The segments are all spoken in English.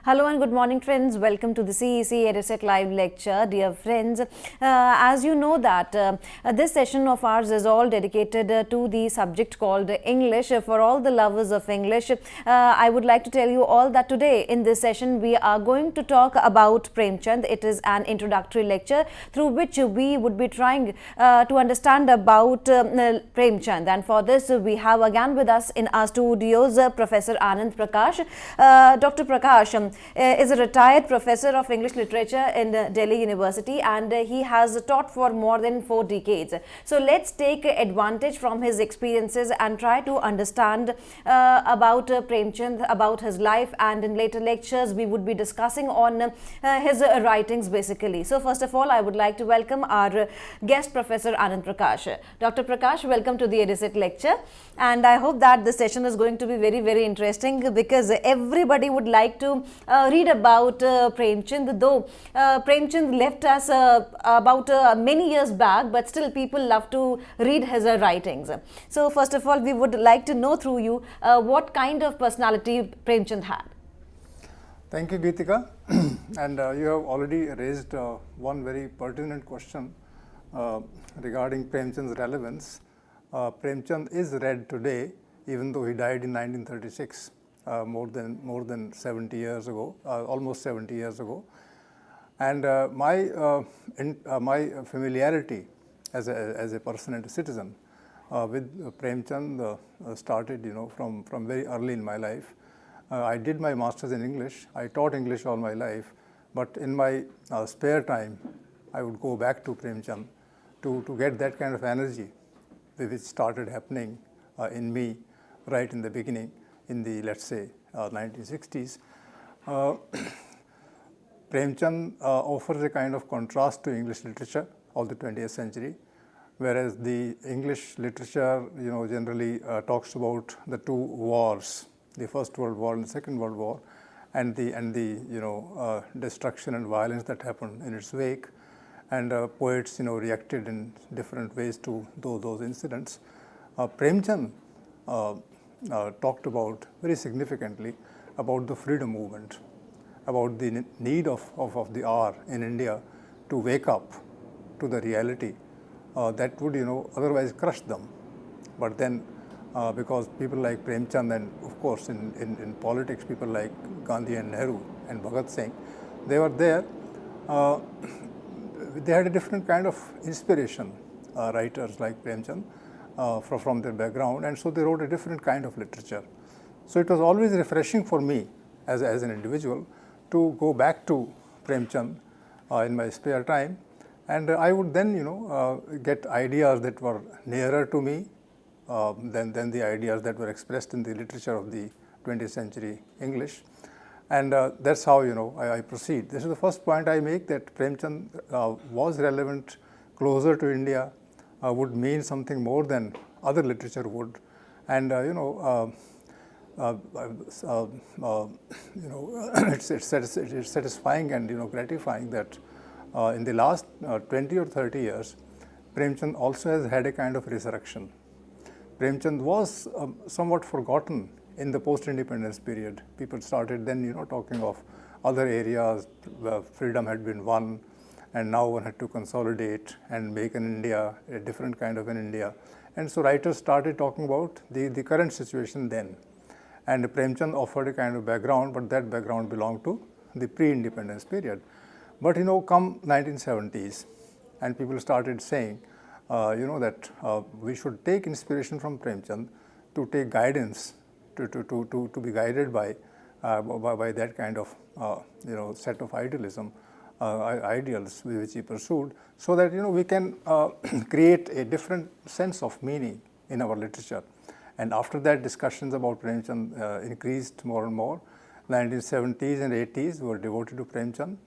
Hello and good morning, friends. Welcome to the CEC-UGC live lecture. Dear friends, as you know that this session of ours is all dedicated to the subject called English. For all the lovers of English, I would like to tell you all that today in this session we are going to talk about Premchand. It is an introductory lecture through which we would be trying to understand about Premchand. And for this, we have again with us in our studios Professor Anand Prakash. Dr. Prakash is a retired professor of English literature in Delhi University, and he has taught for more than 4 decades. So let's take advantage from his experiences and try to understand about Premchand, about his life, and in later lectures we would be discussing on his writings basically. So first of all, I would like to welcome our guest Professor Anand Prakash. Dr. Prakash, welcome to the EDICET lecture, and I hope that this session is going to be very interesting because everybody would like to read about Premchand, though Premchand left us about many years back, but still people love to read his writings. So first of all, we would like to know through you what kind of personality Premchand had. Thank you, Geetika. And you have already raised one very pertinent question regarding Premchand's relevance. Premchand is read today, even though he died in 1936. More than 70 years ago, almost 70 years ago, and my familiarity as a person and a citizen with Premchand started, from very early in my life. I did my masters in English. I taught English all my life, but in my spare time, I would go back to Premchand to get that kind of energy which started happening in me right in the beginning. In the, let's say, 1960s, Premchand offers a kind of contrast to English literature of the 20th century, whereas the English literature, generally talks about the two wars, the First World War and the Second World War, and the destruction and violence that happened in its wake, and poets, reacted in different ways to those incidents. Premchand talked about very significantly about the freedom movement, about the need of the hour in India to wake up to the reality that would otherwise crush them. But then because people like Premchand and of course in politics people like Gandhi and Nehru and Bhagat Singh, they were there, they had a different kind of inspiration, writers like Premchand, from their background, and so they wrote a different kind of literature. So it was always refreshing for me as an individual to go back to Premchand in my spare time, and I would then get ideas that were nearer to me than the ideas that were expressed in the literature of the 20th century English, and that's how I proceed. This is the first point I make, that Premchand was relevant, closer to India, would mean something more than other literature would, and it's satisfying and gratifying that in the last 20 or 30 years, Premchand also has had a kind of resurrection. Premchand was somewhat forgotten in the post-independence period. People started then talking of other areas where freedom had been won, and now one had to consolidate and make an India, a different kind of an India. And so writers started talking about the current situation then. And Premchand offered a kind of background, but that background belonged to the pre-independence period. But come 1970s, and people started saying, that we should take inspiration from Premchand to take guidance, to be guided by that kind of set of idealism. Ideals which he pursued, so that we can create a different sense of meaning in our literature. And after that, discussions about Premchand increased more and more. 1970s and 80s were devoted to Premchand.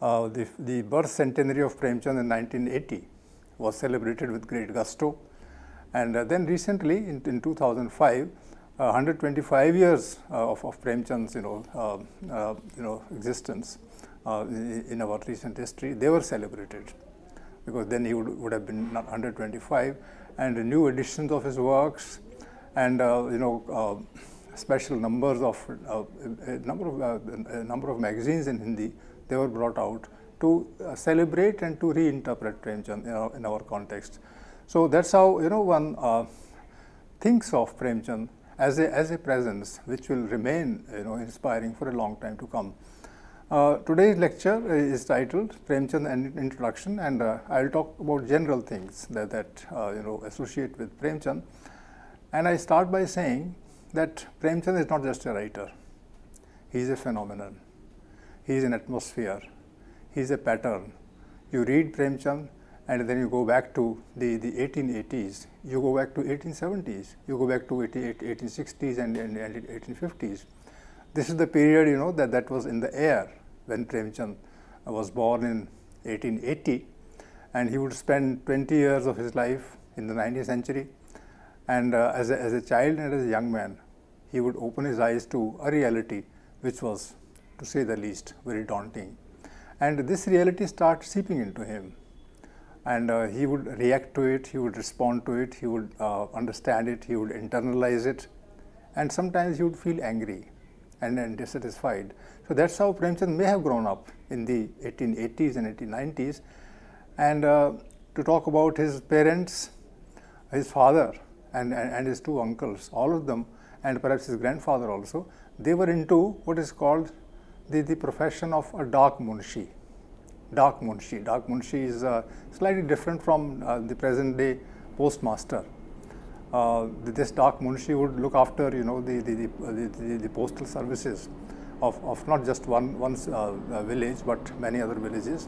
The birth centenary of Premchand in 1980 was celebrated with great gusto, and then recently in 2005, 125 years of Premchand's existence in our recent history, they were celebrated, because then he would have been 125, and new editions of his works and special numbers of a number of magazines in Hindi. They were brought out to celebrate and to reinterpret Premchand in our context. So that's how one thinks of Premchand as a presence which will remain inspiring for a long time to come. Today's lecture is titled Premchand and Introduction, and I'll talk about general things that associate with Premchand. And I start by saying that Premchand is not just a writer. He is a phenomenon. He is an atmosphere. He is a pattern. You read Premchand and then you go back to the 1880s, you go back to 1870s, you go back to 1860s and 1850s. This is the period that was in the air when Premchand was born in 1880, and he would spend 20 years of his life in the 19th century. And as a child and as a young man, he would open his eyes to a reality which was, to say the least, very daunting. And this reality started seeping into him. And he would react to it, he would respond to it, he would understand it, he would internalize it, and sometimes he would feel angry and dissatisfied. So that's how Premchand may have grown up in the 1880s and 1890s. And to talk about his parents, his father and his two uncles, all of them, and perhaps his grandfather also, they were into what is called the profession of a dark munshi. Dark munshi. Dark munshi is slightly different from the present day postmaster. This dark munshi would look after the postal services of not just one village but many other villages.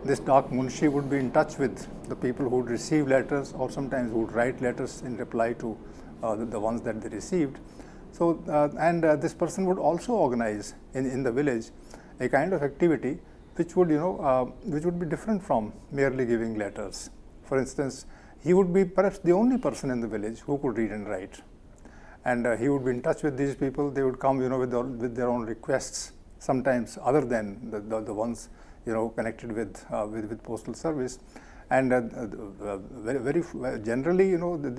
This dark munshi would be in touch with the people who would receive letters, or sometimes would write letters in reply to the ones that they received. So this person would also organize in the village a kind of activity which would be different from merely giving letters. For instance, he would be perhaps the only person in the village who could read and write, and he would be in touch with these people. They would come with their own requests, sometimes other than the ones connected with postal service, and very generally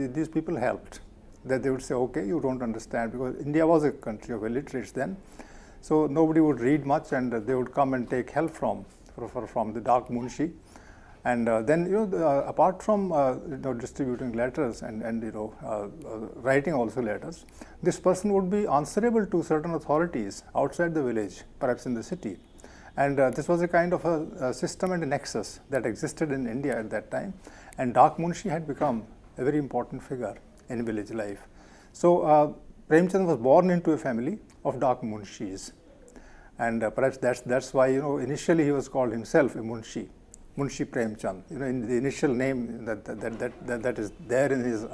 these people helped. That they would say, okay, you don't understand, because India was a country of illiterates then, so nobody would read much, and they would come and take help from the dark munshi. And then apart from distributing letters and writing also letters, this person would be answerable to certain authorities outside the village, perhaps in the city. And this was a kind of a system and a nexus that existed in India at that time, and dark munshi had become a very important figure in village life. So Premchand was born into a family of dark munshis, and perhaps that's why initially he was called himself a munshi, Munshi Premchand. In the initial name that is there in his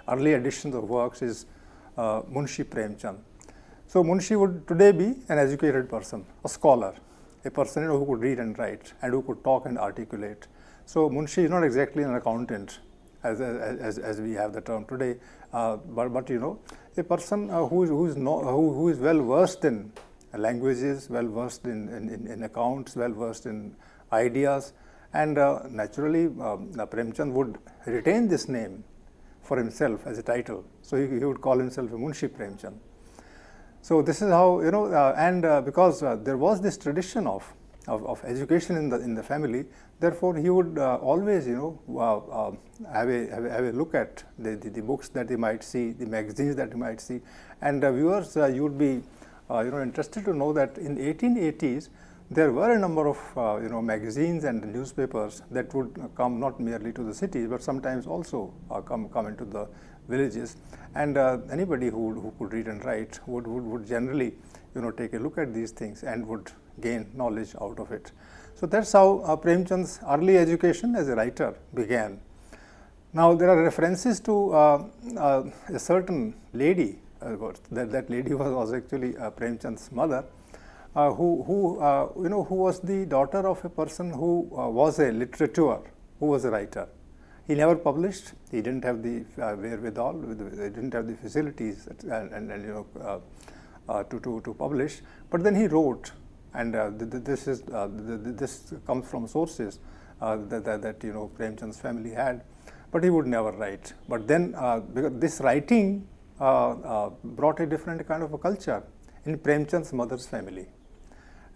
early editions of works is Munshi Premchand. So munshi would today be an educated person, a scholar, a person who could read and write and who could talk and articulate. So munshi is not exactly an accountant as we have the term today, but a person who is well versed in languages, well versed in accounts, well versed in ideas, and naturally Premchand would retain this name for himself as a title. So he would call himself a Munshi Premchand. So this is how because there was this tradition of education in the family, therefore he would always have a look at the books that he might see, the magazines that he might see. And viewers, you would be interested to know that in 1880s there were a number of magazines and newspapers that would come not merely to the cities but sometimes also come into the villages, and anybody who could read and write would generally take a look at these things and would gain knowledge out of it. So that's how Premchand's early education as a writer began. Now there are references to a certain lady. That lady was actually Premchand's mother, who was the daughter of a person who was a literateur, who was a writer. He never published. He didn't have the wherewithal. He didn't have the facilities to publish. But then he wrote, and this comes from sources that Premchand's family had. But he would never write. But then because this writing brought a different kind of a culture in Premchand's mother's family.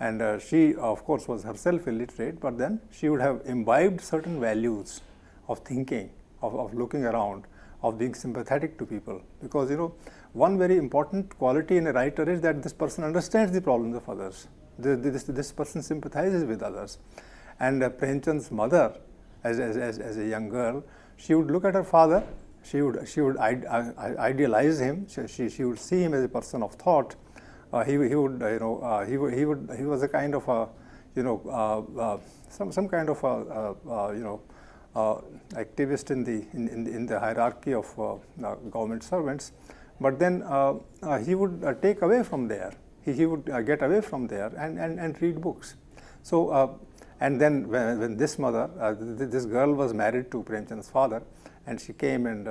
And she, of course, was herself illiterate, but then she would have imbibed certain values of thinking, of looking around, of being sympathetic to people. Because, one very important quality in a writer is that this person understands the problems of others. This person sympathizes with others. And Premchand's mother, as a young girl, she would look at her father, she would idealize him, she would see him as a person of thought. He was a kind of a, some kind of a, activist in the hierarchy of government servants. But then he would take away from there. He would get away from there and read books. So, and then when this mother, this girl was married to Premchand's father, and she came and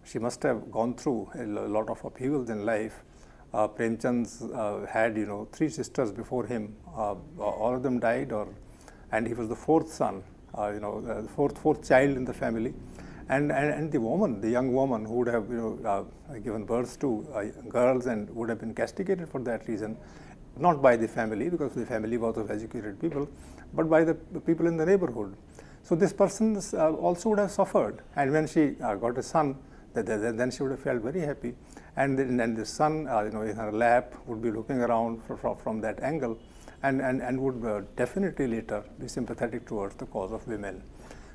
she must have gone through a lot of upheavals in life. Premchand's had 3 sisters before him. All of them died, and he was the 4th son, fourth child in the family. And the young woman who would have given birth to girls and would have been castigated for that reason, not by the family, because the family was of educated people, but by the people in the neighborhood. So this person also would have suffered, and when she got a son, then she would have felt very happy. And then the son, in her lap, would be looking around from that angle, and would definitely later be sympathetic towards the cause of women.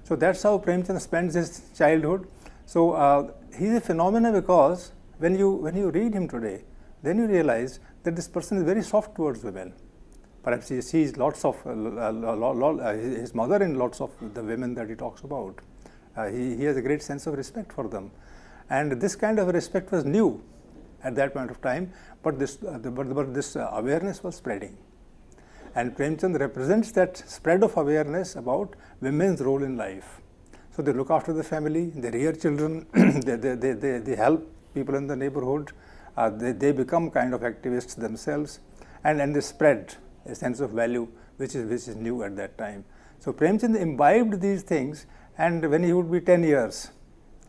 So that's how Premchand spends his childhood. So he's a phenomenon because when you read him today, then you realize that this person is very soft towards women. Perhaps he sees lots of his mother in lots of the women that he talks about. He has a great sense of respect for them, and this kind of respect was new at that point of time. But this awareness was spreading, and Premchand represents that spread of awareness about women's role in life. So they look after the family, they rear children, they help people in the neighborhood, they become kind of activists themselves, and they spread a sense of value which is new at that time. So Premchand imbibed these things, and when he would be 10 years,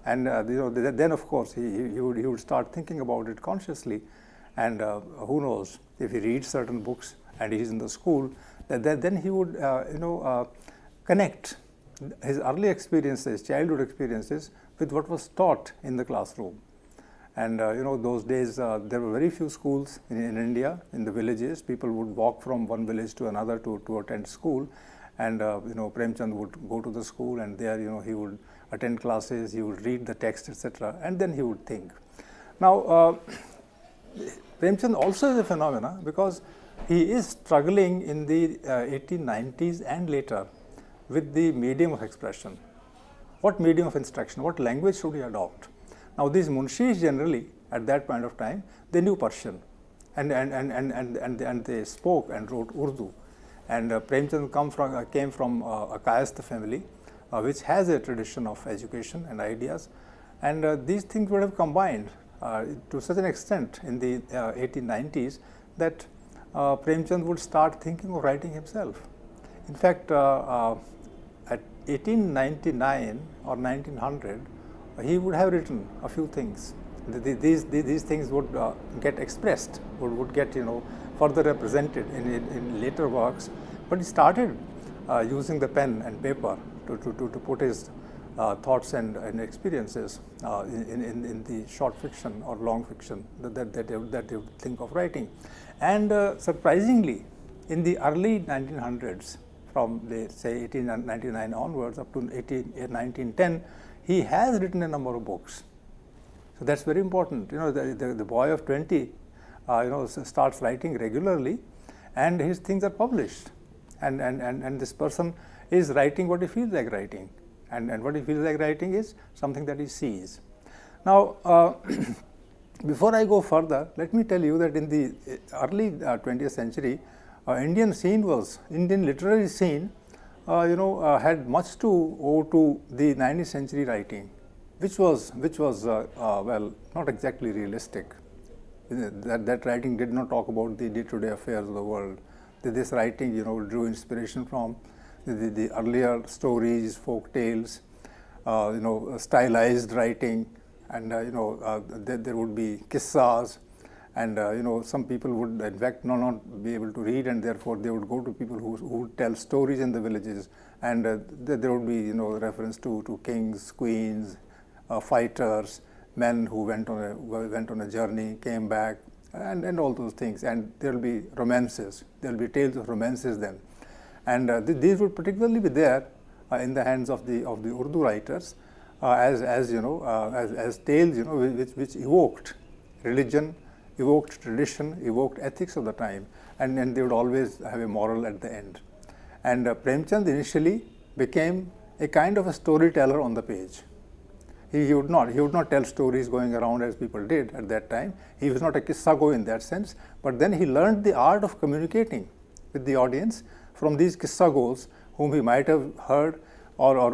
and then of course he would start thinking about it consciously, and who knows, if he reads certain books and he's in the school, then he would connect his early experiences, childhood experiences, with what was taught in the classroom. And those days there were very few schools in India. In the villages, people would walk from one village to another to attend school, and Premchand would go to the school, and there he would attend classes, he would read the text, etc., and then he would think. Now Premchand also is a phenomenon because he is struggling in the 1890s and later with the medium of expression. What medium of instruction, what language should he adopt? Now these munshis generally at that point of time, they knew Persian, and they spoke and wrote Urdu. And Premchand came from a Kayastha family, which has a tradition of education and ideas, and these things would have combined to such an extent in the 1890s that Premchand would start thinking of writing himself. In fact, at 1899 or 1900, he would have written a few things. These things would get expressed, would get further represented in later works. But he started using the pen and paper to put his thoughts and experiences in the short fiction or long fiction that they would think of writing. And surprisingly, in the early 1900s, from say 1899 onwards up to 1910, he has written a number of books. So that's very important. The boy of 20 starts writing regularly, and his things are published, and this person is writing what he feels like writing, and what he feels like writing is something that he sees. Now before I go further, let me tell you that in the early 20th century, Indian literary scene had much to owe to the 19th century writing, which was well, not exactly realistic. That writing did not talk about the day-to-day affairs of the world. This writing drew inspiration from the earlier stories, folk tales, stylized writing, and there would be kissas, and some people would in fact not be able to read, and therefore they would go to people who would tell stories in the villages, and there would be reference to kings, queens, fighters, men who went on a journey, came back, and all those things, and there will be romances. There will be tales of romances then, and these would particularly be there in the hands of the Urdu writers as tales which evoked religion, evoked tradition, evoked ethics of the time, and they would always have a moral at the end. And Premchand initially became a kind of a storyteller on the page. He would not tell stories going around as people did at that time. He was not a kissago in that sense, but then he learned the art of communicating with the audience from these kissagos whom he might have heard or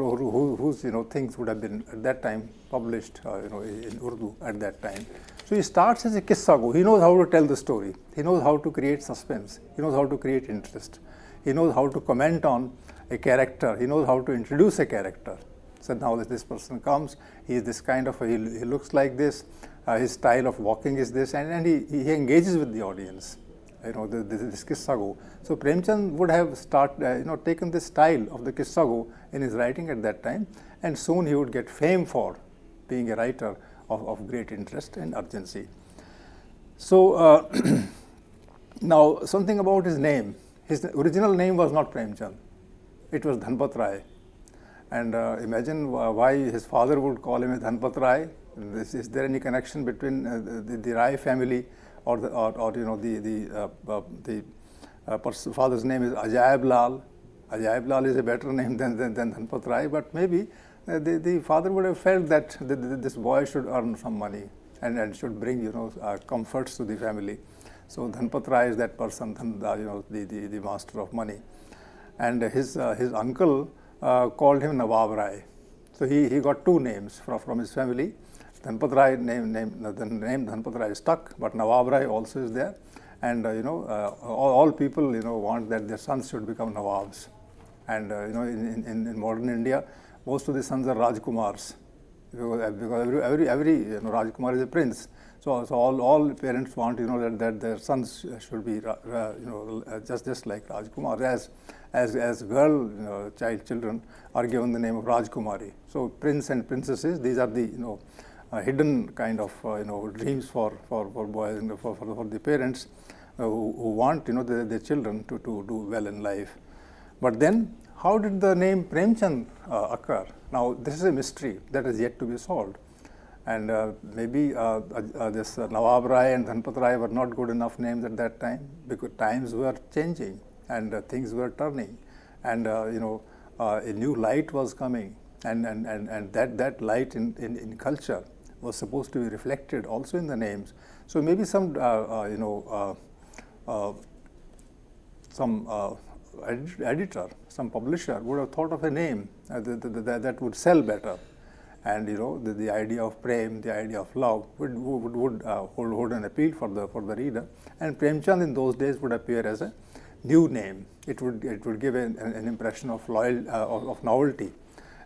whose things would have been at that time published in Urdu at that time. So he starts as a kissago. He knows how to tell the story. He knows how to create suspense. He knows how to create interest. He knows how to comment on a character. He knows how to introduce a character. So now that this person comes, he is this kind of, he looks like this, his style of walking is this, and he engages with the audience, this kissago. So Premchand would have taken this style of the kissago in his writing at that time, and soon he would get fame for being a writer of great interest and urgency. So now something about his name. His original name was not Premchand, it was Dhanpat Rai. And imagine why his father would call him a Dhanpat Rai. Is there any connection between the Rai family or the father's name is Ajaib Lal? Ajaib Lal is a better name than Dhanpat Rai, but maybe the father would have felt that this boy should earn some money and should bring comforts to the family. So Dhanpat Rai is that person, the master of money, and his uncle called him Nawab Rai. So he got two names from his family. Dhanpat Rai the name Dhanpat Rai stuck, but Nawab Rai also is there. And all people want that their sons should become Nawabs. And in modern India, most of the sons are Rajkumars, because every Rajkumar is a prince. So all parents want that their sons should be just like Rajkumar, as girl children are given the name of Rajkumari. So prince and princesses, these are the hidden kind of dreams for boys and for the parents who want their children to do well in life. But then how did the name Premchand occur? Now this is a mystery that is yet to be solved. And maybe this Nawab Rai and Dhanpat Rai were not good enough names at that time, because times were changing and things were turning, and a new light was coming, and that light in culture was supposed to be reflected also in the names. So maybe some editor, some publisher would have thought of a name that would sell better. And the idea of prem, the idea of love would hold an appeal for the reader. And Premchand in those days would appear as a new name. It would give an impression of of novelty,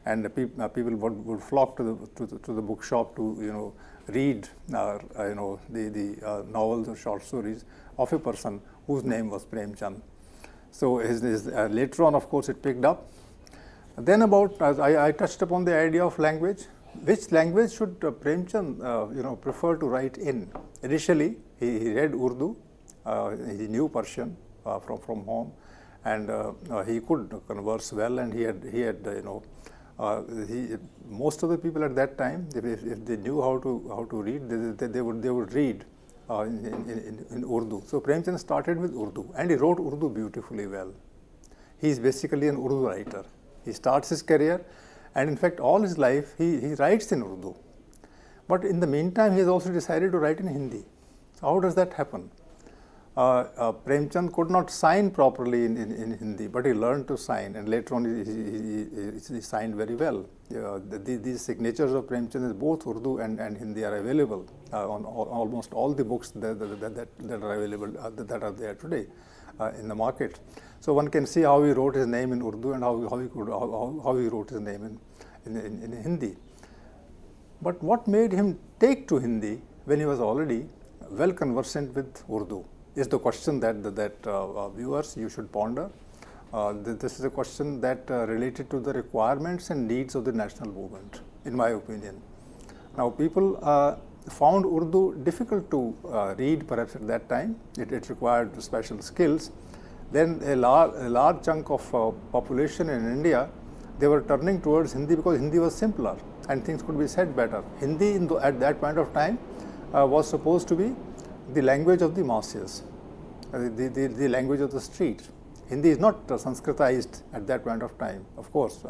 and people would flock to the bookshop to read the novels or short stories of a person whose name was Premchand. So later on, of course, it picked up. Then I touched upon the idea of language. Which language should Premchand prefer to write in? Initially, he read Urdu. He knew Persian from home, and he could converse well. And most of the people at that time, if they knew how to read, they would read in Urdu. So Premchand started with Urdu, and he wrote Urdu beautifully well. He is basically an Urdu writer. He starts his career, and in fact all his life he writes in Urdu. But in the meantime, he has also decided to write in Hindi. So how does that happen? Premchand could not sign properly in Hindi, but he learned to sign, and later on he signed very well. These signatures of Premchand is both Urdu and Hindi are available on almost all the books that are available, that are there today in the market. So one can see how he wrote his name in Urdu and how he wrote his name in Hindi. But what made him take to Hindi when he was already well conversant with Urdu is the question that viewers you should ponder. This is a question that related to the requirements and needs of the national movement, in my opinion. Now, people found Urdu difficult to read perhaps at that time. It required special skills. Then a large chunk of population in India, they were turning towards Hindi because Hindi was simpler and things could be said better. Hindi at that point of time was supposed to be the language of the masses, the language of the street. Hindi is not Sanskritized at that point of time. Of course,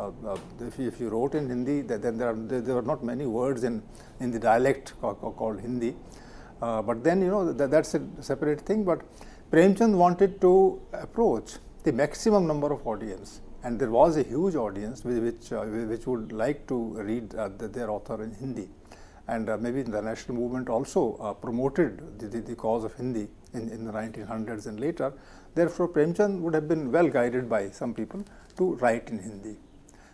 if you wrote in Hindi, then there were not many words in the dialect called Hindi. But then, that's a separate thing. But Premchand wanted to approach the maximum number of audience, and there was a huge audience which would like to read their author in Hindi. And maybe the national movement also promoted the cause of Hindi in the 1900s and later. Therefore, Premchand would have been well guided by some people to write in Hindi.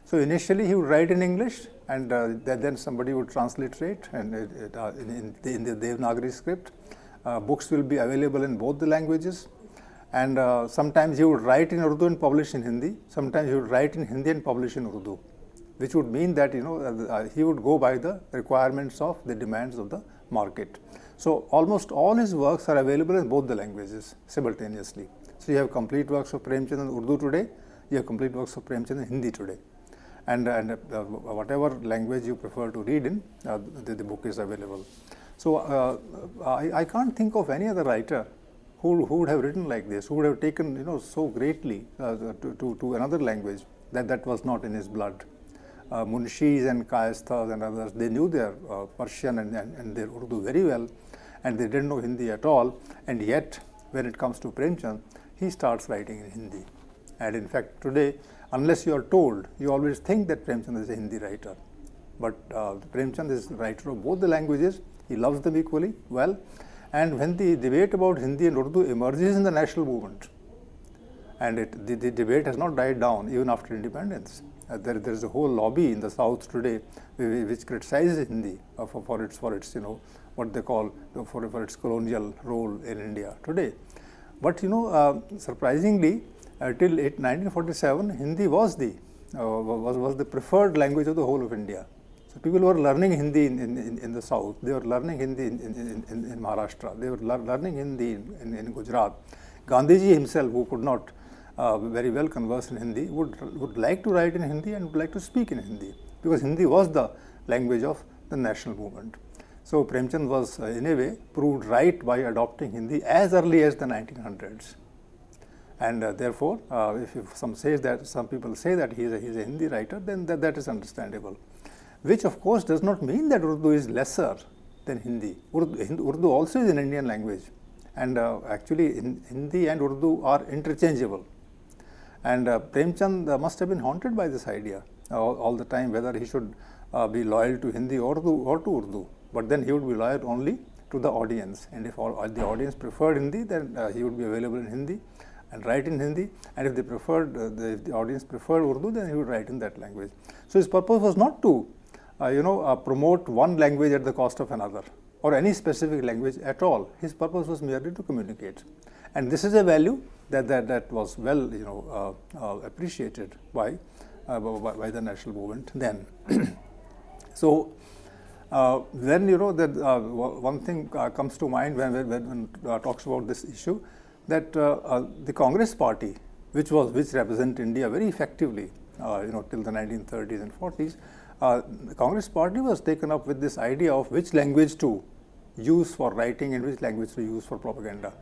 So initially he would write in English, and then somebody would transliterate and in the Devanagari script. Books will be available in both the languages, and sometimes he would write in Urdu and publish in Hindi. Sometimes he would write in Hindi and publish in Urdu, which would mean that he would go by the requirements of the demands of the market. So almost all his works are available in both the languages simultaneously. So you have complete works of Premchand in Urdu today, you have complete works of Premchand in Hindi today, and whatever language you prefer to read in, the book is available. So I can't think of any other writer who would have written like this, who would have taken so greatly to another language that was not in his blood. Munshis and Kayasthas and others, they knew their Persian and their Urdu very well, and they didn't know Hindi at all. And yet, when it comes to Premchand, he starts writing in Hindi. And in fact, today, unless you are told, you always think that Premchand is a Hindi writer. But Premchand is a writer of both the languages. He loves them equally well. And when the debate about Hindi and Urdu emerges in the national movement, and the debate has not died down even after independence. There is a whole lobby in the South today which criticizes Hindi for its what they call for its colonial role in India today. But surprisingly, till 1947, Hindi was the preferred language of the whole of India. So people were learning Hindi in the South. They were learning Hindi in Maharashtra. They were learning Hindi in Gujarat. Gandhiji himself, who could not very well converse in Hindi, would like to write in Hindi and would like to speak in Hindi, because Hindi was the language of the national movement. So Premchand was in a way proved right by adopting Hindi as early as the 1900s. And therefore, if some people say that he is a Hindi writer, then that is understandable. Which of course does not mean that Urdu is lesser than Hindi. Urdu also is an Indian language, and actually Hindi and Urdu are interchangeable. And Premchand must have been haunted by this idea all the time, whether he should be loyal to Hindi or to Urdu. But then he would be loyal only to the audience, and if the audience preferred Hindi, then he would be available in Hindi and write in Hindi, and if they preferred if the audience preferred Urdu, then he would write in that language. So his purpose was not to promote one language at the cost of another, or any specific language at all. His purpose was merely to communicate, and this is a value that was well appreciated by the national movement then. So then that one thing comes to mind when talks about this issue, that the Congress party, which represent India very effectively till the 1930s and 40s, the Congress party was taken up with this idea of which language to use for writing and which language to use for propaganda.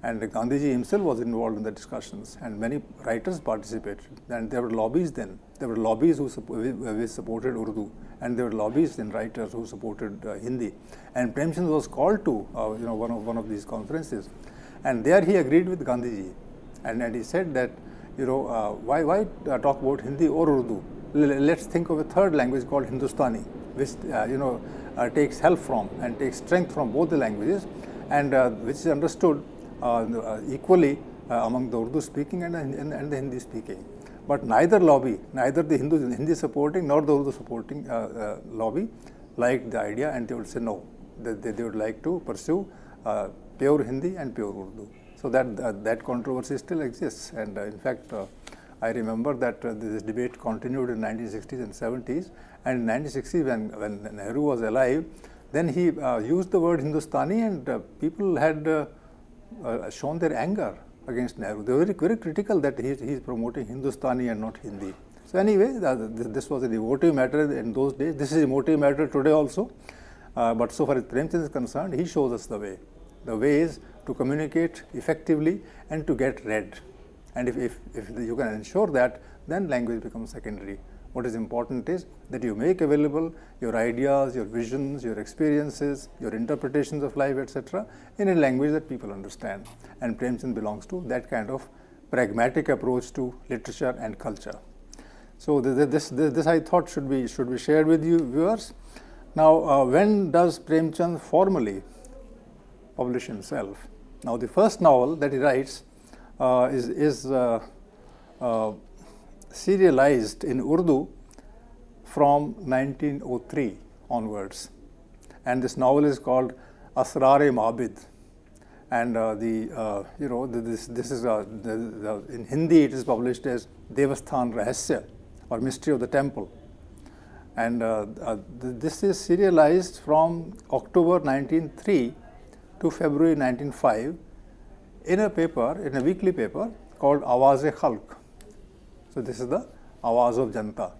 And Gandhiji himself was involved in the discussions, and many writers participated. And there were lobbies then. There were lobbies which supported Urdu, and there were lobbies and writers who supported Hindi. And Premchand was called to one of these conferences, and there he agreed with Gandhiji, and he said that why talk about Hindi or Urdu? Let's think of a third language called Hindustani, which takes help from and takes strength from both the languages, and which is understood equally among the Urdu speaking and the Hindi speaking. But neither lobby, neither the Hindi supporting nor the Urdu supporting lobby, liked the idea and they would say no, they would like to pursue pure Hindi and pure Urdu. So that controversy still exists, and in fact I remember that this debate continued in 1960s and 70s, and in 1960s when Nehru was alive, then he used the word Hindustani, and people had shown their anger against Nehru. They were very, very critical that he is promoting Hindustani and not Hindi. So anyway, this was an emotive matter in those days. This is an emotive matter today also. But so far as Premchand is concerned, he shows us the way. The way is to communicate effectively and to get read. And if you can ensure that, then language becomes secondary. What is important is that you make available your ideas, your visions, your experiences, your interpretations of life, etc., in a language that people understand. And Premchand belongs to that kind of pragmatic approach to literature and culture. So this I thought should be shared with you viewers. Now, when does Premchand formally publish himself? Now, the first novel that he writes is serialized in Urdu from 1903 onwards, and this novel is called Asrar-e-Mabid. And this is in Hindi it is published as Devasthan Rahasya, or Mystery of the Temple. And this is serialized from October 1903 to February 1905 in a weekly paper called Awaz-e-Khalq. So this is the Awaz of Janta,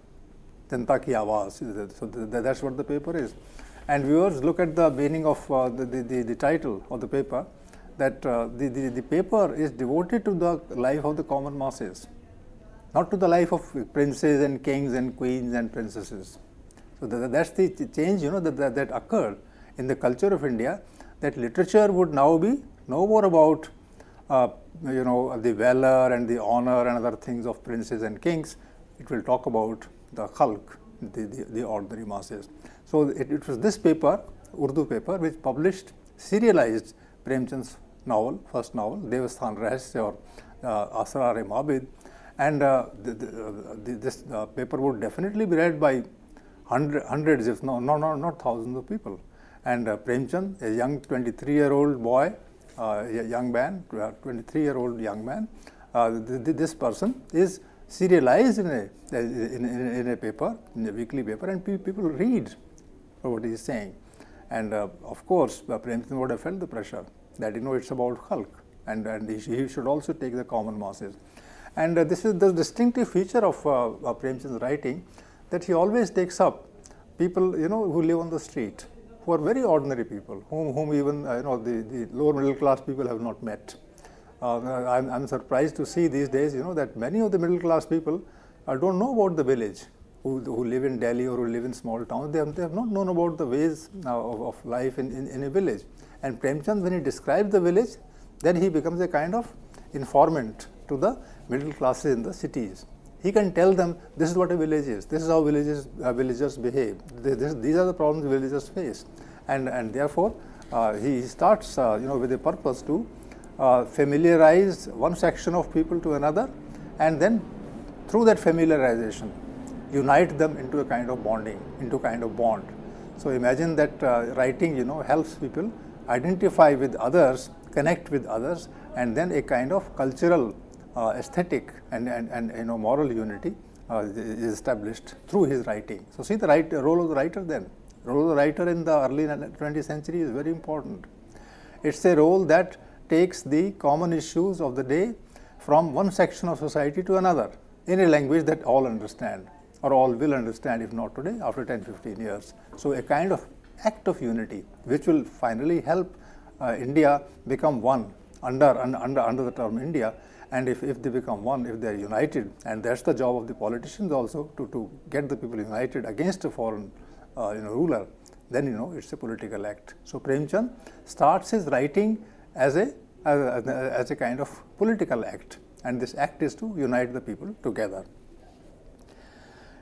Janta ki Awaz. So that's what the paper is. And viewers, look at the meaning of the title of the paper, that the paper is devoted to the life of the common masses, not to the life of princes and kings and queens and princesses. So that's the change, that occurred in the culture of India, that literature would now be no more about the valor and the honor and other things of princes and kings. It will talk about the khalq, the ordinary masses. So it was this paper, Urdu paper, which published, serialized Premchand's novel, first novel, Devasthan Rahasya, or Asrar-e-Mabid. And this paper would definitely be read by hundreds, if not thousands of people. And Premchand, a young 23-year-old boy, young man, 23-year-old young man, this person is serialized in a paper, in a weekly paper, and people read what he is saying. And of course, Premchand would have felt the pressure that it's about khalq, and he should also take the common masses. And this is the distinctive feature of Premchand's writing, that he always takes up people who live on the street, who are very ordinary people, whom even the lower middle class people have not met. I'm surprised to see these days that many of the middle class people don't know about the village, who live in Delhi or who live in small towns. They have not known about the ways of life in a village. And Premchand, when he describes the village, then he becomes a kind of informant to the middle classes in the cities. He can tell them, this is what a village is, this is how villagers behave, these are the problems villagers face. And therefore, he starts with a purpose to familiarize one section of people to another, and then through that familiarization, unite them into a kind of bonding, into a kind of bond. So imagine that writing helps people identify with others, connect with others, and then a kind of cultural aesthetic and moral unity is established through his writing. So see the role of the writer then. The role of the writer in the early 20th century is very important. It's a role that takes the common issues of the day from one section of society to another in a language that all understand, or all will understand, if not today, after 10-15 years. So a kind of act of unity which will finally help India become one under the term India. And if they become one, if they are united, and that's the job of the politicians also, to get the people united against a foreign ruler, then it's a political act. So Premchand starts his writing as a kind of political act, and this act is to unite the people together.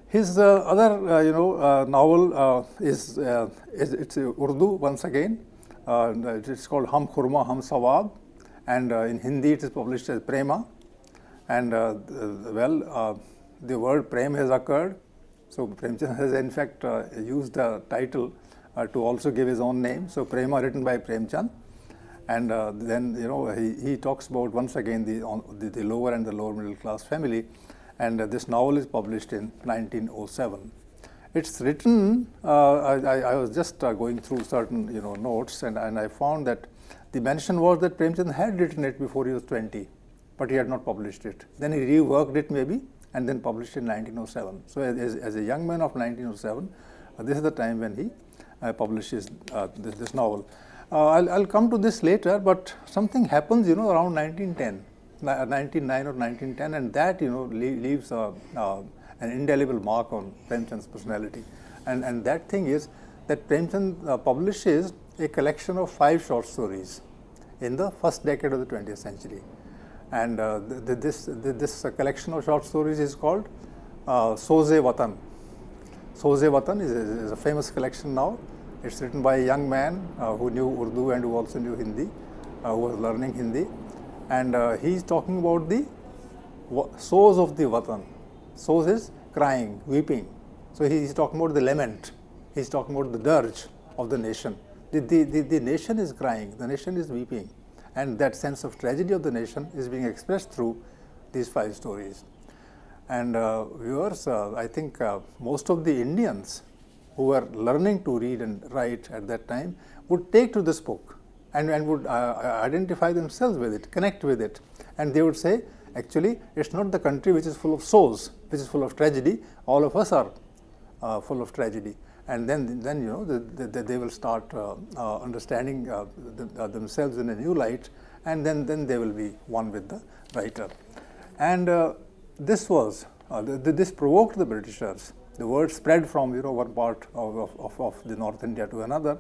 His other novel is Urdu once again. It's called Hum Khurma Hum Sawab, and in Hindi it is published as Prema. And the word Prem has occurred So Premchand has in fact used a title to also give his own name. So Prema written by Premchand, and then he talks about once again the lower and the lower middle class family, and this novel is published in 1907. It's written. I was just going through certain notes, and I found that the mention was that Premchand had written it before he was 20, but he had not published it. Then he reworked it maybe, and then published in 1907. So as a young man of 1907, this is the time when he publishes this novel. I'll come to this later, but something happens around 1910, 1909 or 1910, and that leaves an indelible mark on Premchand's personality. And that thing is that Premchand publishes a collection of 5 short stories in the first decade of the 20th century. And this collection of short stories is called Soze Watan. Soze Watan is a famous collection now. It's written by a young man who knew Urdu and who also knew Hindi, who was learning Hindi. And he's talking about the soz of the Watan. Soz is crying, weeping. So he's talking about the lament. He's talking about the dirge of the nation. The nation is crying, the nation is weeping. And that sense of tragedy of the nation is being expressed through these 5 stories. And viewers, I think most of the Indians who were learning to read and write at that time would take to this book and would identify themselves with it, connect with it. And they would say, actually, it's not the country which is full of soz, which is full of tragedy. All of us are full of tragedy. And then they will start understanding themselves in a new light, and then they will be one with the writer. And this provoked the Britishers. The word spread from one part of the North India to another,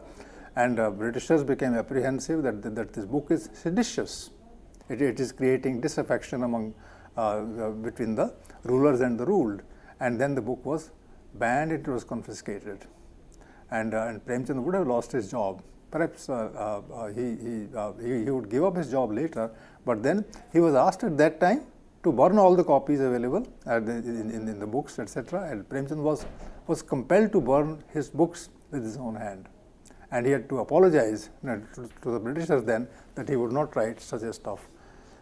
and Britishers became apprehensive that this book is seditious. It is creating disaffection among between the rulers and the ruled. And then the book was banned, it was confiscated, and Premchand would have lost his job. Perhaps he would give up his job later, but then he was asked at that time to burn all the copies available in the books, etc. And Premchand was compelled to burn his books with his own hand, and he had to apologize to the Britishers then that he would not write such a stuff.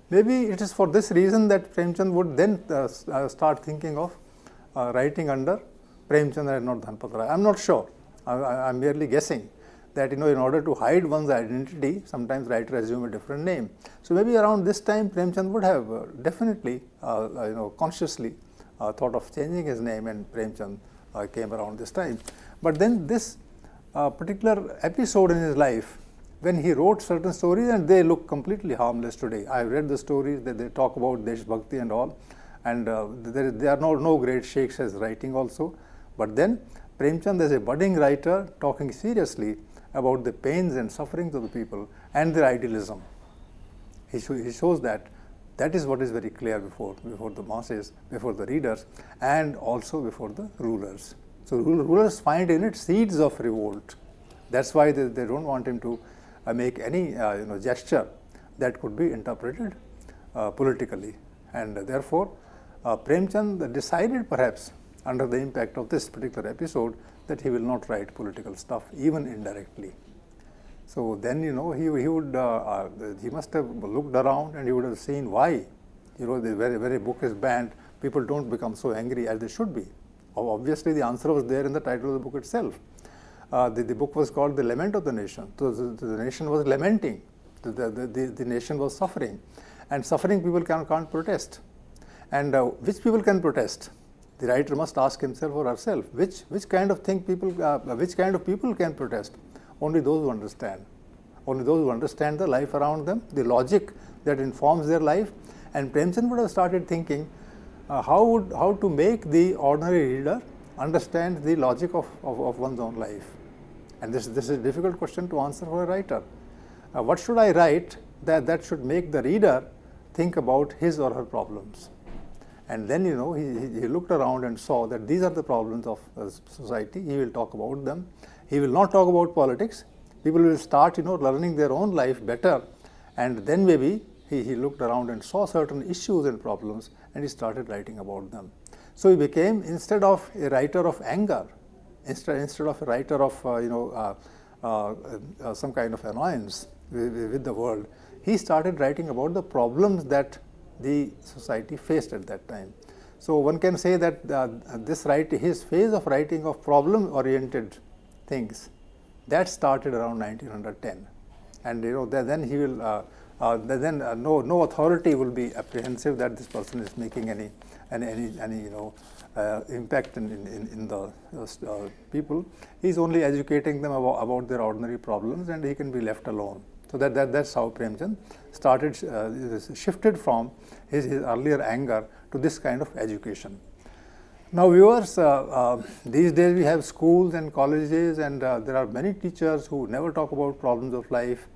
Maybe it is for this reason that Premchand would then start thinking of writing under Premchand and not Dhanpat Rai. I'm not sure. I'm merely guessing that in order to hide one's identity, sometimes writers assume a different name. So maybe around this time, Premchand would have definitely, consciously thought of changing his name, and Premchand came around this time. But then this particular episode in his life, when he wrote certain stories, and they look completely harmless today. I've read the stories that they talk about Desh Bhakti and all, and there are no great sheikhs as writing also. But then Premchand, as a budding writer, talking seriously about the pains and sufferings of the people and their idealism. He shows that is what is very clear before the masses, before the readers, and also before the rulers. So rulers find in it seeds of revolt. That's why they don't want him to make any gesture that could be interpreted politically. And therefore, Premchand decided, perhaps under the impact of this particular episode, that he will not write political stuff, even indirectly. So then he must have looked around, and he would have seen why the very book is banned. People don't become so angry as they should be. Obviously, the answer was there in the title of the book itself. The book was called The Lament of the Nation. So the nation was lamenting. The nation was suffering, and suffering people can't protest. And which people can protest? The writer must ask himself or herself, which kind of people can protest? Only those who understand. Only those who understand the life around them, the logic that informs their life. And Premchand would have started thinking how to make the ordinary reader understand the logic of one's own life. And this is a difficult question to answer for a writer. What should I write that should make the reader think about his or her problems? And then he looked around and saw that these are the problems of society. He will talk about them. He will not talk about politics. People will start learning their own life better, and then maybe he looked around and saw certain issues and problems, and he started writing about them. So he became, instead of a writer of anger, instead of a writer of some kind of annoyance with the world, he started writing about the problems that the society faced at that time. So one can say that his phase of writing of problem-oriented things, that started around 1910, and then he will no authority will be apprehensive that this person is making any impact in the people. He is only educating them about their ordinary problems, and he can be left alone. So that's how Premchand started, shifted from his earlier anger to this kind of education. Now viewers, these days we have schools and colleges, and there are many teachers who never talk about problems of life,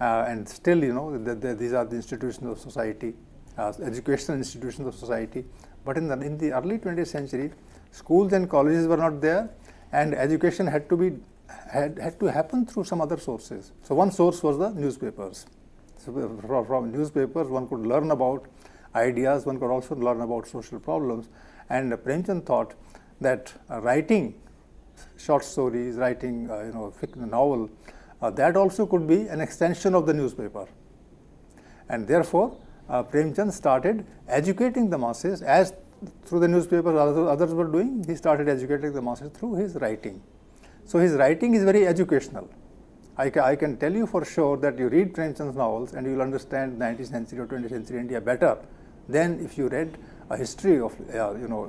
and still these are the institutions of society, educational institutions of society. But in the early 20th century, schools and colleges were not there, and education had to happen through some other sources. So one source was the newspapers. So from newspapers one could learn about ideas, one could also learn about social problems, and Premchand thought that writing short stories, writing novel, that also could be an extension of the newspaper. And therefore Premchand started educating the masses, as through the newspapers others were doing. He started educating the masses through his writing. So his writing is very educational. I can tell you for sure that you read Premchand's novels and you will understand 19th century or 20th century India better than if you read a history of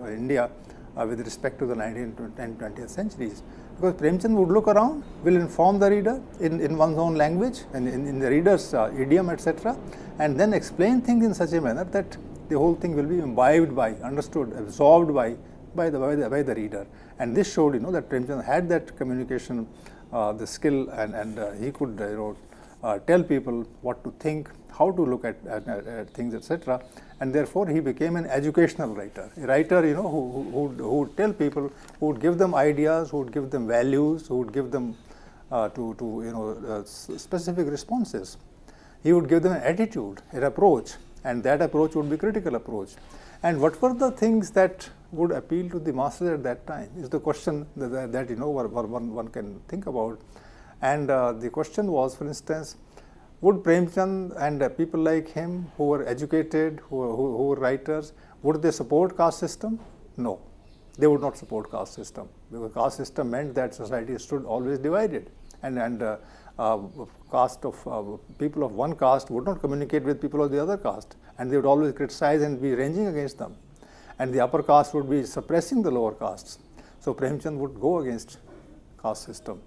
India with respect to the 19th and 20th centuries. Because Premchand would look around, will inform the reader in one's own language and in the reader's idiom, etc., and then explain things in such a manner that the whole thing will be imbibed by, understood, absorbed by the reader. And this showed that Premchand had that communication, the skill, and he could tell people what to think, how to look at things, etc. And therefore he became an educational writer, a writer who would tell people, who would give them ideas, who would give them values, who would give them specific responses. He would give them an attitude, an approach, and that approach would be critical approach. And what were the things that would appeal to the masses at that time is the question that one can think about. And the question was, for instance, would Premchand and people like him who were educated, who were writers, would they support caste system? No, they would not support caste system, because caste system meant that society stood always divided, and caste of people of one caste would not communicate with people of the other caste, and they would always criticize and be ranging against them, and the upper caste would be suppressing the lower castes. So Premchand would go against caste system.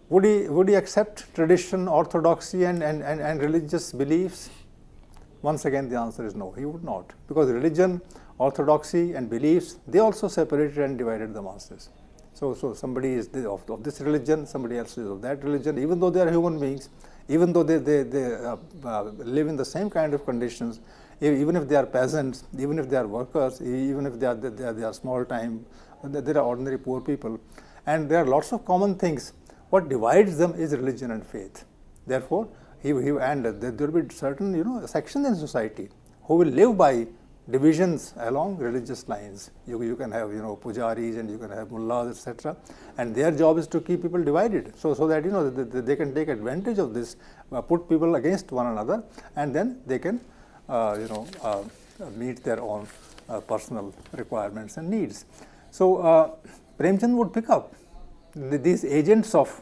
Would he accept tradition, orthodoxy, and religious beliefs? Once again, the answer is no, he would not, because religion, orthodoxy, and beliefs, they also separated and divided the masses. So somebody is of this religion, somebody else is of that religion, even though they are human beings, even though they live in the same kind of conditions, even if they are peasants, even if they are workers, even if they are small time, they are ordinary poor people, and there are lots of common things. What divides them is religion and faith. Therefore, there will be certain sections in society who will live by divisions along religious lines. You can have pujaris, and you can have mullahs, etc., and their job is to keep people divided, so that they can take advantage of this, put people against one another, and then they can meet their own personal requirements and needs. So Premchand would pick up these agents of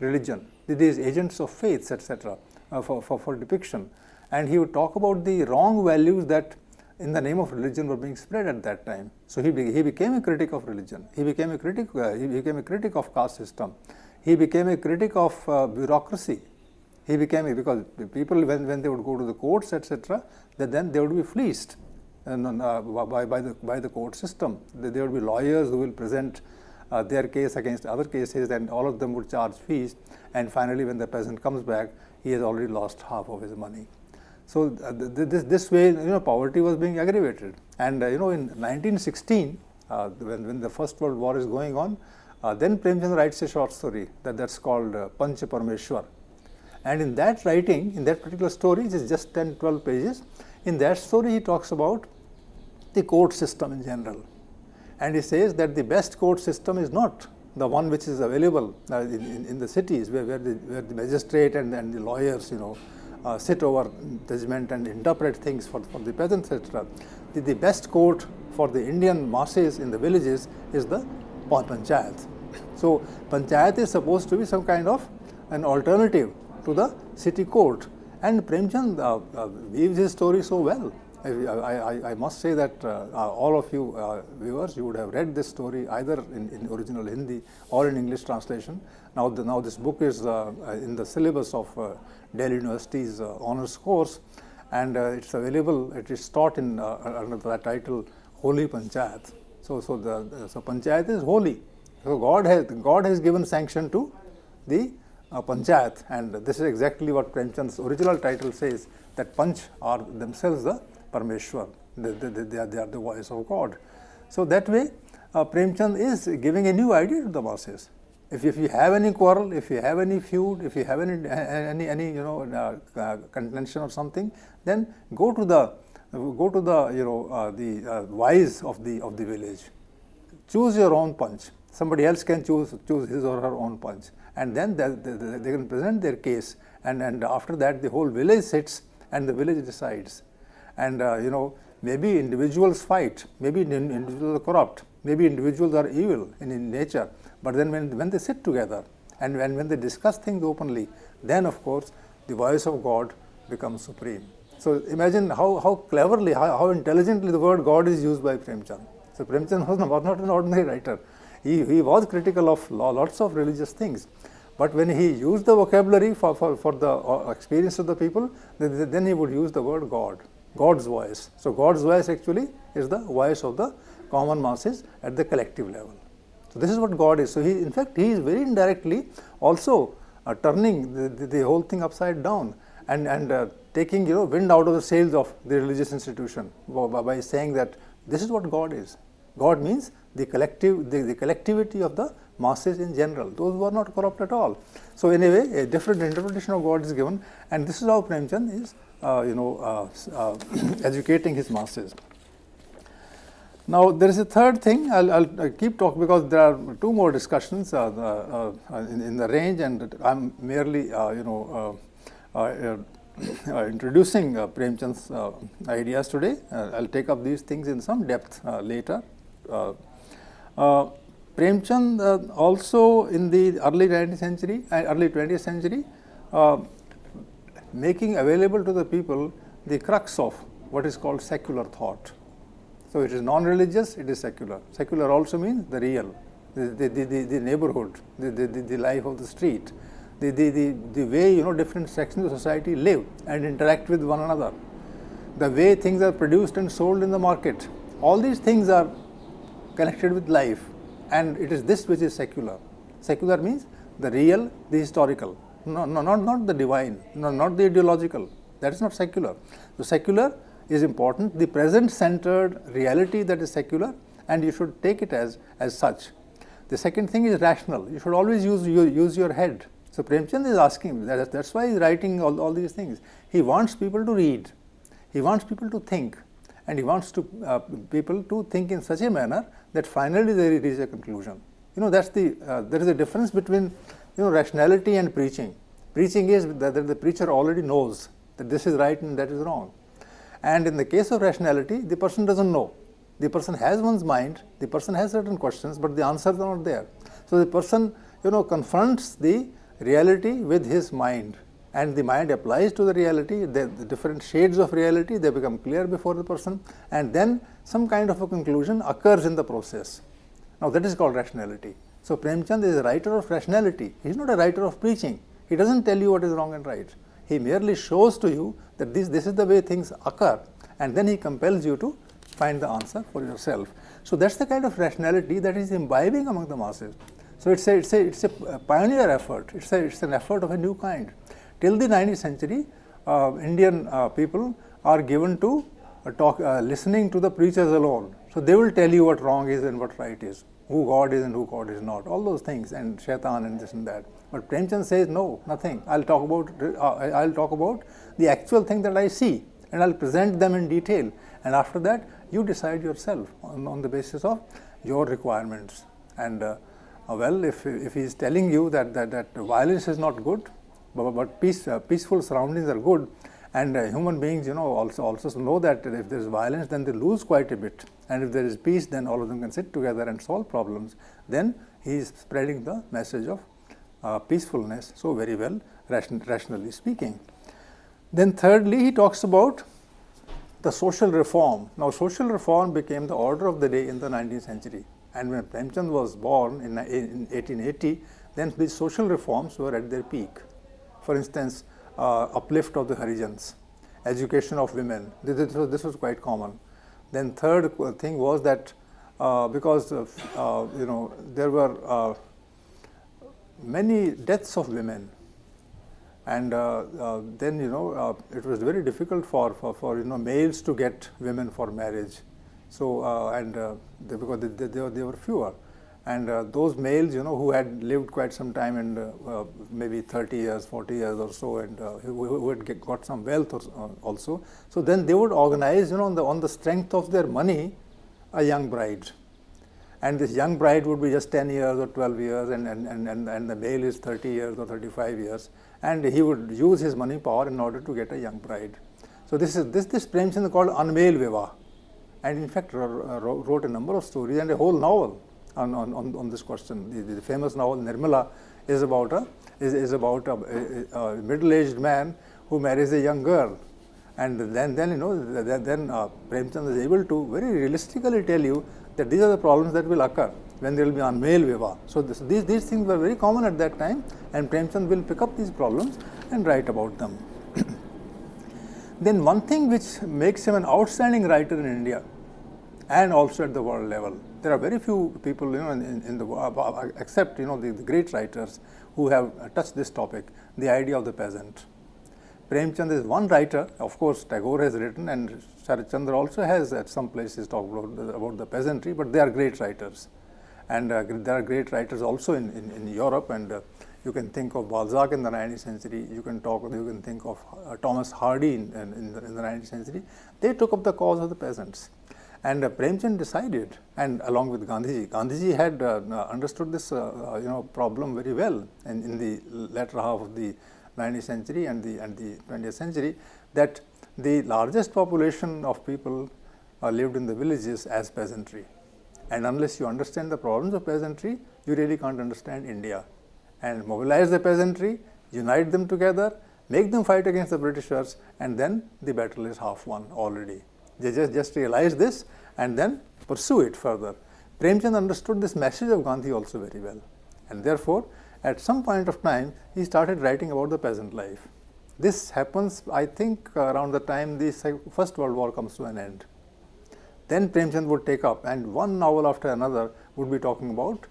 religion, these agents of faiths, etc., for depiction, and he would talk about the wrong values that in the name of religion were being spread at that time. So he became a critic of religion. He became a critic of caste system. He became a critic of bureaucracy. Because people, when they would go to the courts, etc., then they would be fleeced by the court system. There would be lawyers who will present their case against other cases, and all of them would charge fees, and finally when the peasant comes back, he has already lost half of his money. So this way poverty was being aggravated. And in 1916, when the First World War is going on, then Premchand writes a short story that's called Panch Parameshwar. And in that writing, in that particular story, it is just 10-12 pages. In that story, he talks about the court system in general. And he says that the best court system is not the one which is available in the cities where the magistrate and the lawyers, sit over judgment and interpret things for the peasants, etc. The best court for the Indian masses in the villages is the panchayat. So panchayat is supposed to be some kind of an alternative to the city court. And Premchand weaves his story so well. I must say that all of you viewers, you would have read this story either in original Hindi or in English translation. Now this book is in the syllabus of Delhi University's honors course, and it's available. It is taught in under the title Holy Panchayat. So Panchayat is holy. So God has given sanction to the Panchayat, and this is exactly what Premchand's original title says, that Panch are themselves the Parmeshwar, they are the voice of God. So that way Premchand is giving a new idea to the masses. If you have any quarrel, if you have any feud, if you have any contention or something, then go to the wise of the village. Choose your own punch. Somebody else can choose his or her own punch, and then they can present their case, and after that the whole village sits and the village decides. And maybe individuals fight, maybe individuals are corrupt, maybe individuals are evil in nature, but then when they sit together and when they discuss things openly, then of course the voice of God becomes supreme. So imagine how cleverly, how intelligently the word God is used by Premchand. So Premchand was not an ordinary writer. He was critical of lots of religious things, but when he used the vocabulary for the experience of the people, then he would use the word God, God's voice. So God's voice actually is the voice of the common masses at the collective level. So this is what God is. So he is very indirectly also turning the whole thing upside down and taking wind out of the sails of the religious institution by saying that this is what God is. God means the collectivity of the masses in general, those who are not corrupt at all. So anyway, a different interpretation of God is given, and this is how Premchand is educating his masses. Now there is a third thing. I'll keep talking because there are two more discussions in the range, and I'm merely introducing Premchand's ideas today. I'll take up these things in some depth later. Premchand also in the early 19th century, early 20th century, making available to the people the crux of what is called secular thought. So it is non-religious, it is secular. Secular also means the real, the neighborhood, the life of the street, the way different sections of society live and interact with one another, the way things are produced and sold in the market. All these things are connected with life, and it is this which is secular. Secular means the real, the historical, not the divine, not the ideological. That is not secular. So secular is important, the present-centered reality that is secular, and you should take it as such. The second thing is rational. You should always use your head. So Premchand is asking, that's why he is writing all these things. He wants people to read, he wants people to think, and he wants people to think in such a manner that finally they reach a conclusion. That's there is a difference between rationality and preaching. Preaching is that the preacher already knows that this is right and that is wrong. And in the case of rationality, the person doesn't know. The person has one's mind, the person has certain questions, but the answers are not there. So the person confronts the reality with his mind, and the mind applies to the reality, the different shades of reality, they become clear before the person, and then some kind of a conclusion occurs in the process. Now that is called rationality. So Premchand is a writer of rationality. He is not a writer of preaching. He doesn't tell you what is wrong and right. He merely shows to you that this is the way things occur, and then he compels you to find the answer for yourself. So that's the kind of rationality that is imbibing among the masses. So it's a pioneer effort. It's an effort of a new kind. Till the 19th century, Indian people are given to listening to the preachers alone. So they will tell you what wrong is and what right is, who God is and who God is not, all those things, and shaitan and this and that. But Premchand says no, nothing. I'll talk about the actual thing that I see, and I'll present them in detail, and after that you decide yourself on the basis of your requirements. And well, if he is telling you that violence is not good, but peaceful surroundings are good, and human beings, also know that if there is violence, then they lose quite a bit, and if there is peace, then all of them can sit together and solve problems. Then he is spreading the message of peacefulness so very well, rationally speaking. Then thirdly, he talks about the social reform. Now, social reform became the order of the day in the 19th century. And when Premchand was born in 1880, then these social reforms were at their peak. For instance, uplift of the Harijans, education of women. This was quite common. Then third thing was that because there were many deaths of women, and then it was very difficult for males to get women for marriage. So because they were fewer, and those males who had lived quite some time, and maybe 30 years, 40 years or so, and who had got some wealth also, so then they would organize on the strength of their money a young bride. And this young bride would be just 10 years or 12 years, and the male is 30 years or 35 years, and he would use his money power in order to get a young bride. So this Premchand called Anmel Vivah, and in fact wrote a number of stories and a whole novel on this question. The famous novel Nirmala is about a middle-aged man who marries a young girl, and then Premchand is able to very realistically tell you that these are the problems that will occur when there will be Anmel Vivah. So these things were very common at that time, and Premchand will pick up these problems and write about them. Then one thing which makes him an outstanding writer in India and also at the world level, there are very few people in the world, except the great writers, who have touched this topic, the idea of the peasant. Premchand is one writer. Of course, Tagore has written, and Sharat Chandra also has at some places talked about the peasantry, but they are great writers. And there are great writers also in Europe, and you can think of Balzac in the 19th century, you can think of Thomas Hardy in the 19th century. They took up the cause of the peasants. And Premchand decided, and along with Gandhiji had understood this problem very well in the latter half of the 19th century and the 20th century, that the largest population of people lived in the villages as peasantry. And unless you understand the problems of peasantry, you really can't understand India. And mobilize the peasantry, unite them together, make them fight against the Britishers, and then the battle is half won already. They just realize this and then pursue it further. Premchand understood this message of Gandhi also very well, and therefore at some point of time he started writing about the peasant life. This happens, I think, around the time the First World War comes to an end. Then Premchand would take up, and one novel after another would be talking about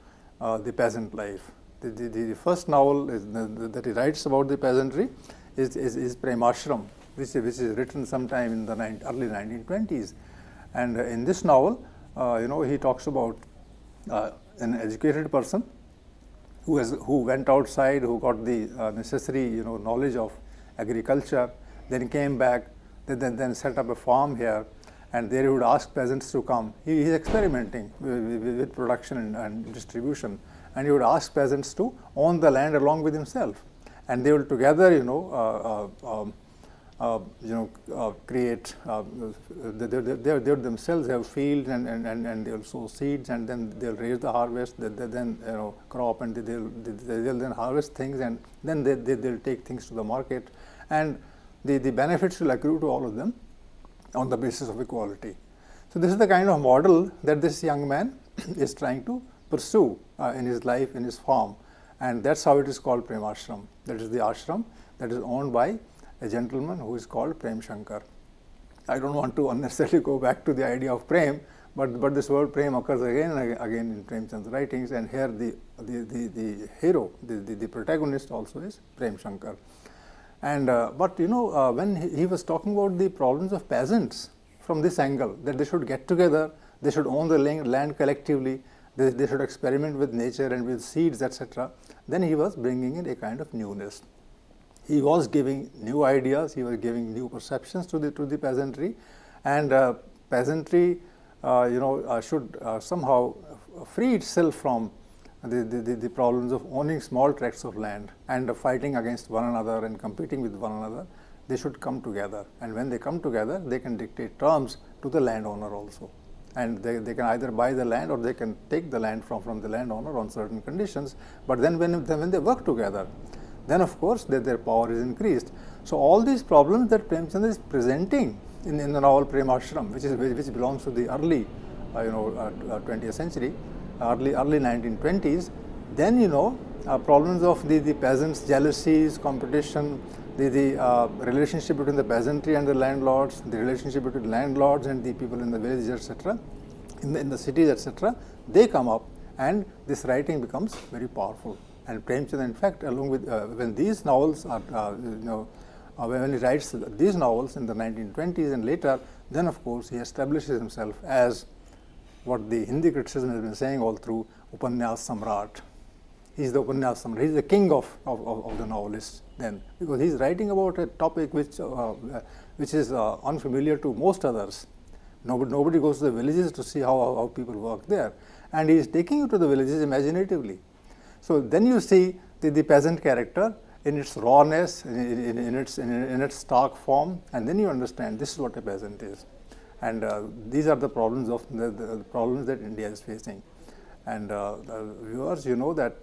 the peasant life. The first novel that he writes about the peasantry is Premashram, which is written sometime in the early 1920s. And in this novel, he talks about an educated person who went outside, who got the necessary knowledge of agriculture, then came back, then set up a farm here, and there he would ask peasants to come. He is experimenting with production and distribution, and he would ask peasants to own the land along with himself, and they will together create, they themselves have fields, and they'll sow seeds, and then they'll raise the harvest, then crop, and they'll then harvest things, and then they'll take things to the market, and the benefits will accrue to all of them on the basis of equality. So this is the kind of model that this young man is trying to pursue in his life, in his farm, and that's how it is called Premashram. That is the ashram that is owned by a gentleman who is called Prem Shankar. I don't want to unnecessarily go back to the idea of Prem, but this word Prem occurs again and again in Premchand's writings, and here the hero, the protagonist also is Prem Shankar. And but when he was talking about the problems of peasants from this angle, that they should get together, they should own the land collectively, they should experiment with nature and with seeds, etc., then he was bringing in a kind of newness. he was giving new ideas, he was giving new perceptions to the peasantry, and peasantry should somehow free itself from the problems of owning small tracts of land and fighting against one another and competing with one another. They should come together, and when they come together, they can dictate terms to the landowner also, and they can either buy the land or they can take the land from the landowner on certain conditions. But then when they work together, then of course their power is increased. So all these problems that Premchand is presenting in the novel Premashram, which belongs to the early 20th century, early 1920s, then problems of the peasants' jealousies, competition, the relationship between the peasantry and the landlords, the relationship between landlords and the people in the villages, etc., in the cities, etc., they come up, and this writing becomes very powerful. And Premchand, in fact, along with when these novels are, when he writes these novels in the 1920s and later, then of course he establishes himself as what the Hindi criticism has been saying all through, Upanyas Samrat. He is the Upanyas Samrat. He is the king of the novelists then, because he is writing about a topic which is unfamiliar to most others. Nobody goes to the villages to see how people work there, and he is taking you to the villages imaginatively. So then you see the peasant character in its rawness, in its stark form, and then you understand this is what a peasant is. And these are the problems of the problems that India is facing. And viewers, you know that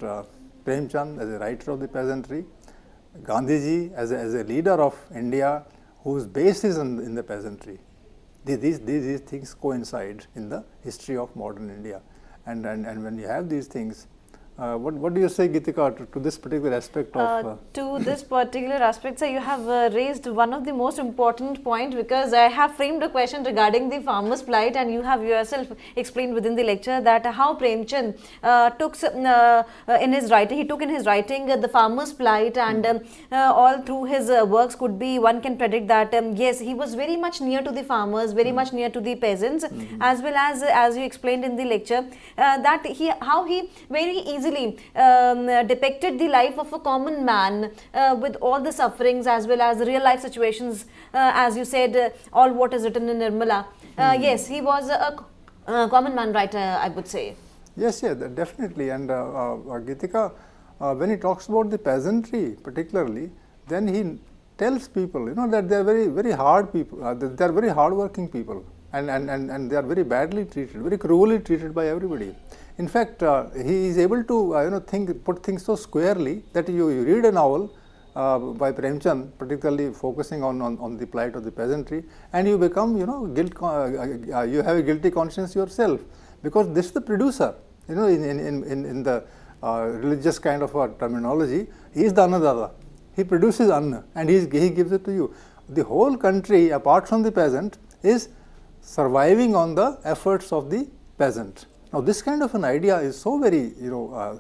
Premchand as a writer of the peasantry, Gandhiji as a leader of India whose base is in the peasantry. These things coincide in the history of modern India. And when you have these things, what do you say, Gitika, to this particular aspect of... To this particular aspect, sir, you have raised one of the most important points, because I have framed a question regarding the farmer's plight, and you have yourself explained within the lecture that how Premchand took in his writing the farmer's plight, and all through his works could be, one can predict that yes, he was very much near to the farmers, very much near to the peasants, as well as you explained in the lecture, that how he very easily depicted the life of a common man with all the sufferings as well as real life situations, as you said, all what is written in Nirmala. Yes, he was a common man writer, I would say. Yes, definitely. And Gitika, when he talks about the peasantry particularly, then he tells people, that they are very, very hard people, they are very hard-working people, and they are very badly treated, very cruelly treated by everybody. In fact, he is able to put things so squarely that you read a novel by Premchand, particularly focusing on the plight of the peasantry, and you become you have a guilty conscience yourself, because this is the producer. In the religious kind of terminology, he is the Annadata. He produces Anna and he gives it to you. The whole country, apart from the peasant, is surviving on the efforts of the peasant. Now, this kind of an idea is so very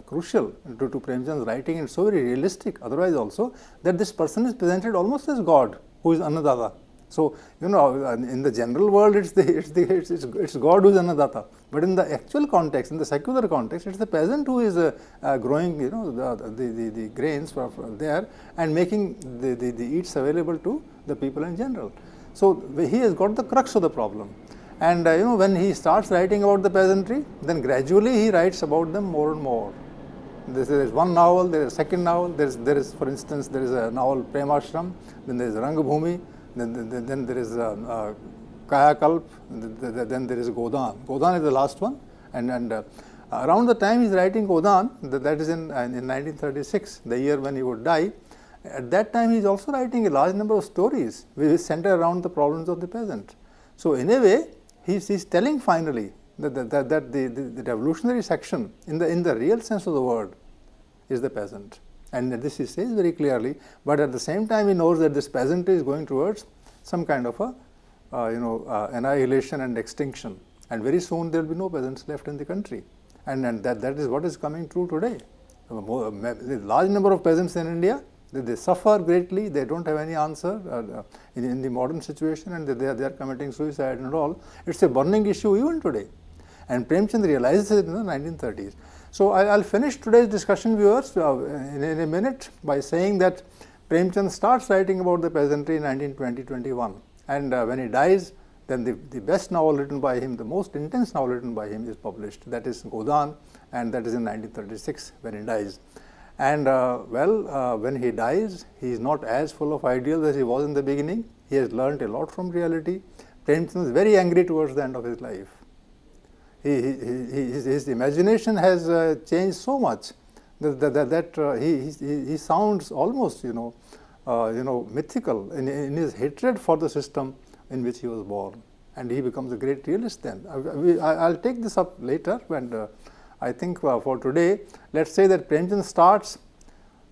crucial to Premchand's writing, and so very realistic otherwise also, that this person is presented almost as God, who is Annadata. So, in the general world, it's God who is Annadata, but in the actual context, in the secular context, it's the peasant who is growing the grains there and making the eats available to the people in general. So, he has got the crux of the problem. And when he starts writing about the peasantry, then gradually he writes about them more and more. There is one novel, there is a second novel, there is for instance, there is a novel Premashram, then there is Rangbhumi, then there is Kayakalp, then there is Godan. Godan is the last one, and around the time he is writing Godan, that is in 1936, the year when he would die. At that time he is also writing a large number of stories which center around the problems of the peasant. So in a way, he is telling finally that the revolutionary section in the real sense of the word is the peasant, and this he says very clearly. But at the same time, he knows that this peasantry is going towards some kind of a annihilation and extinction, and very soon there will be no peasants left in the country, and that is what is coming true today. A large number of peasants in India, they suffer greatly, they don't have any answer in the modern situation, and they are committing suicide and all. It's a burning issue even today, and Premchand realizes it in the 1930s. So I'll finish today's discussion, viewers, in a minute by saying that Premchand starts writing about the peasantry in 1920-21, and when he dies, then the best novel written by him, the most intense novel written by him is published. That is Godan, and that is in 1936 when he dies. And when he dies, he is not as full of ideals as he was in the beginning. He has learnt a lot from reality. Premchand is very angry towards the end of his life. His imagination has changed so much that he sounds almost mythical in his hatred for the system in which he was born, and he becomes a great realist then. I'll take this up later, and I think for today, let's say that Premchand starts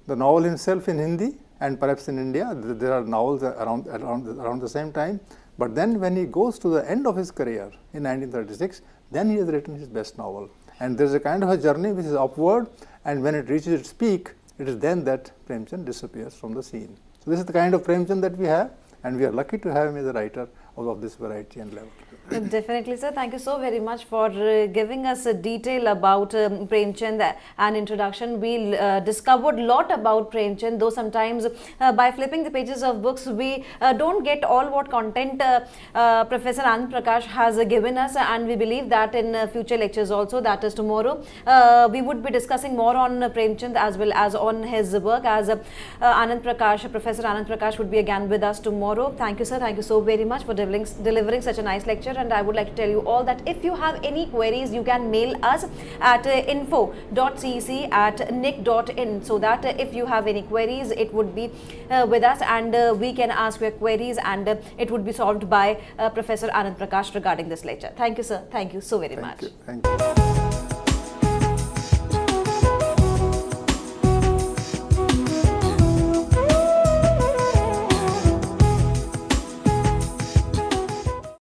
the novel himself in Hindi, and perhaps in India there are novels around the same time. But then when he goes to the end of his career in 1936, then he has written his best novel. And there is a kind of a journey which is upward, and when it reaches its peak, it is then that Premchand disappears from the scene. So this is the kind of Premchand that we have, and we are lucky to have him as a writer of this variety and level. Definitely, sir. Thank you so very much for giving us a detail about Premchand and introduction. We discovered a lot about Premchand, though sometimes by flipping the pages of books, we don't get all what content Professor Anand Prakash has given us, and we believe that in future lectures also, that is tomorrow, we would be discussing more on Premchand as well as on his work, as Professor Anand Prakash would be again with us tomorrow. Thank you, sir. Thank you so very much for delivering such a nice lecture. And I would like to tell you all that if you have any queries, you can mail us at info.cec@nic.in, so that if you have any queries, it would be with us, and we can ask your queries, and it would be solved by Professor Anand Prakash regarding this lecture. Thank you, sir. Thank you so very much. Thank you.